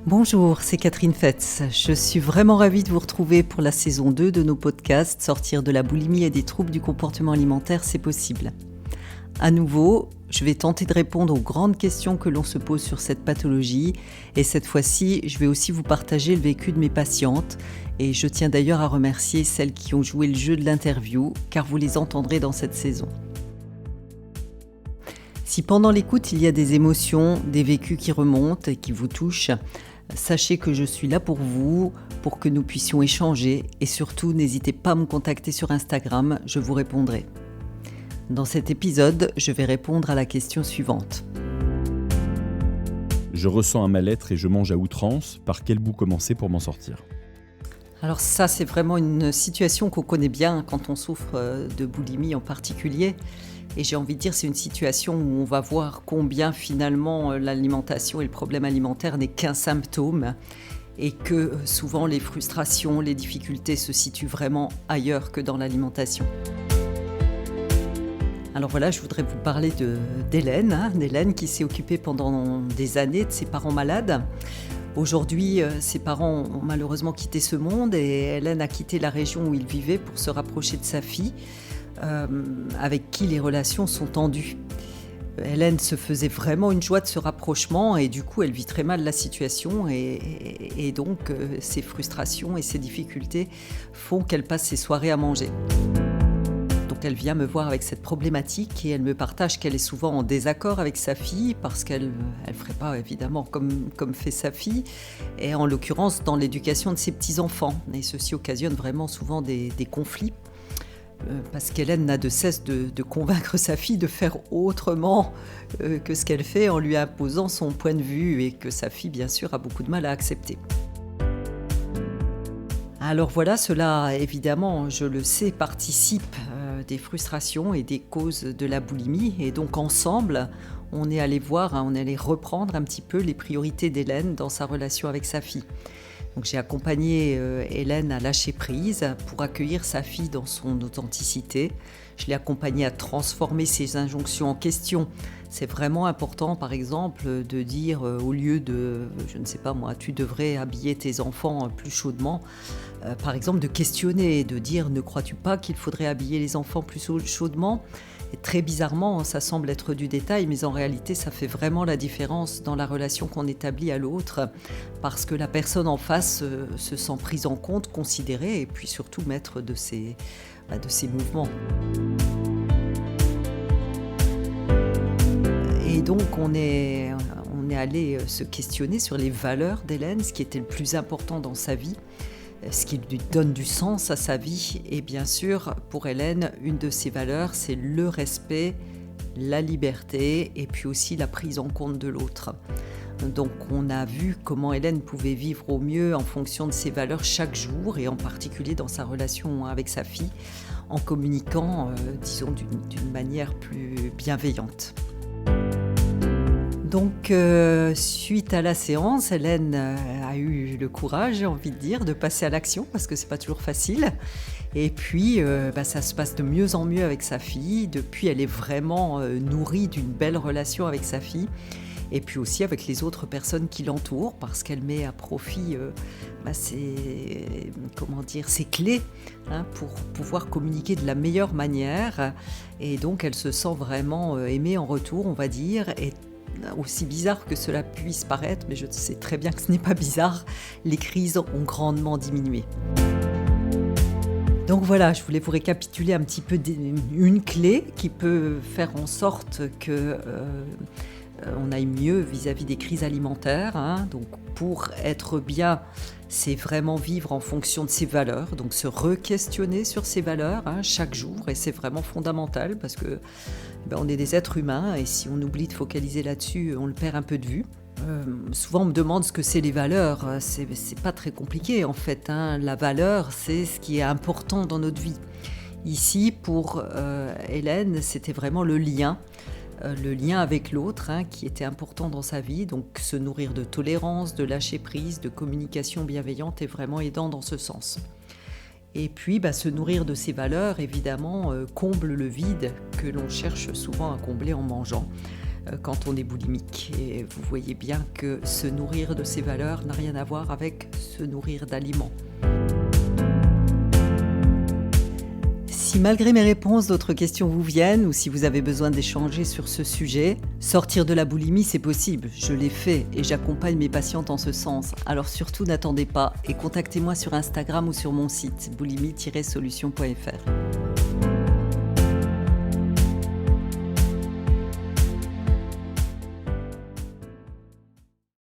Bonjour, c'est Catherine Fetz. Je suis vraiment ravie de vous retrouver pour la saison 2 de nos podcasts. Sortir de la boulimie et des troubles du comportement alimentaire, c'est possible. À nouveau, je vais tenter de répondre aux grandes questions que l'on se pose sur cette pathologie. Et cette fois-ci, je vais aussi vous partager le vécu de mes patientes. Et je tiens d'ailleurs à remercier celles qui ont joué le jeu de l'interview, car vous les entendrez dans cette saison. Si pendant l'écoute, il y a des émotions, des vécus qui remontent et qui vous touchent, sachez que je suis là pour vous, pour que nous puissions échanger et surtout n'hésitez pas à me contacter sur Instagram, je vous répondrai. Dans cet épisode, je vais répondre à la question suivante. Je ressens un mal-être et je mange à outrance, par quel bout commencer pour m'en sortir ? Alors ça, c'est vraiment une situation qu'on connaît bien quand on souffre de boulimie en particulier. Et j'ai envie de dire, c'est une situation où on va voir combien finalement l'alimentation et le problème alimentaire n'est qu'un symptôme et que souvent les frustrations, les difficultés se situent vraiment ailleurs que dans l'alimentation. Alors voilà, je voudrais vous parler d'Hélène qui s'est occupée pendant des années de ses parents malades. Aujourd'hui, ses parents ont malheureusement quitté ce monde et Hélène a quitté la région où il vivait pour se rapprocher de sa fille. Avec qui les relations sont tendues. Hélène se faisait vraiment une joie de ce rapprochement et du coup elle vit très mal la situation et donc ses frustrations et ses difficultés font qu'elle passe ses soirées à manger. Donc elle vient me voir avec cette problématique et elle me partage qu'elle est souvent en désaccord avec sa fille parce qu'elle ne ferait pas évidemment comme fait sa fille et en l'occurrence dans l'éducation de ses petits-enfants et ceci occasionne vraiment souvent des conflits. Parce qu'Hélène n'a de cesse de convaincre sa fille de faire autrement que ce qu'elle fait en lui imposant son point de vue et que sa fille, bien sûr, a beaucoup de mal à accepter. Alors voilà, cela, évidemment, je le sais, participe des frustrations et des causes de la boulimie. Et donc ensemble, on est allé on est allé reprendre un petit peu les priorités d'Hélène dans sa relation avec sa fille. Donc j'ai accompagné Hélène à lâcher prise pour accueillir sa fille dans son authenticité. Je l'ai accompagnée à transformer ses injonctions en questions. C'est vraiment important, par exemple, de dire au lieu de, je ne sais pas moi, tu devrais habiller tes enfants plus chaudement, par exemple de questionner, de dire ne crois-tu pas qu'il faudrait habiller les enfants plus chaudement ? Et très bizarrement, ça semble être du détail, mais en réalité, ça fait vraiment la différence dans la relation qu'on établit à l'autre, parce que la personne en face se sent prise en compte, considérée, et puis surtout maître de ses mouvements. Et donc, on est allé se questionner sur les valeurs d'Hélène, ce qui était le plus important dans sa vie, ce qui lui donne du sens à sa vie. Et bien sûr, pour Hélène, une de ses valeurs, c'est le respect, la liberté et puis aussi la prise en compte de l'autre. Donc on a vu comment Hélène pouvait vivre au mieux en fonction de ses valeurs chaque jour et en particulier dans sa relation avec sa fille, en communiquant, disons, d'une manière plus bienveillante. Donc, suite à la séance, Hélène a eu le courage, j'ai envie de dire, de passer à l'action, parce que c'est pas toujours facile. Et puis, ça se passe de mieux en mieux avec sa fille. Depuis, elle est vraiment nourrie d'une belle relation avec sa fille. Et puis aussi avec les autres personnes qui l'entourent, parce qu'elle met à profit ses clés pour pouvoir communiquer de la meilleure manière. Et donc, elle se sent vraiment aimée en retour, on va dire, et aussi bizarre que cela puisse paraître, mais je sais très bien que ce n'est pas bizarre, les crises ont grandement diminué. Donc voilà, je voulais vous récapituler un petit peu une clé qui peut faire en sorte que on aille mieux vis-à-vis des crises alimentaires. Donc pour être bien, c'est vraiment vivre en fonction de ses valeurs, donc se re-questionner sur ses valeurs chaque jour, et c'est vraiment fondamental parce que on est des êtres humains et si on oublie de focaliser là-dessus, on le perd un peu de vue. Souvent on me demande ce que c'est les valeurs, c'est pas très compliqué en fait. La valeur, c'est ce qui est important dans notre vie. Ici, pour Hélène, c'était vraiment le lien avec l'autre qui était important dans sa vie, donc se nourrir de tolérance, de lâcher prise, de communication bienveillante est vraiment aidant dans ce sens. Et puis se nourrir de ces valeurs, évidemment, comble le vide que l'on cherche souvent à combler en mangeant. quand on est boulimique. Et vous voyez bien que se nourrir de ces valeurs n'a rien à voir avec se nourrir d'aliments. Si malgré mes réponses, d'autres questions vous viennent ou si vous avez besoin d'échanger sur ce sujet, sortir de la boulimie, c'est possible. Je l'ai fait et j'accompagne mes patientes en ce sens. Alors surtout, n'attendez pas et contactez-moi sur Instagram ou sur mon site boulimie-solution.fr.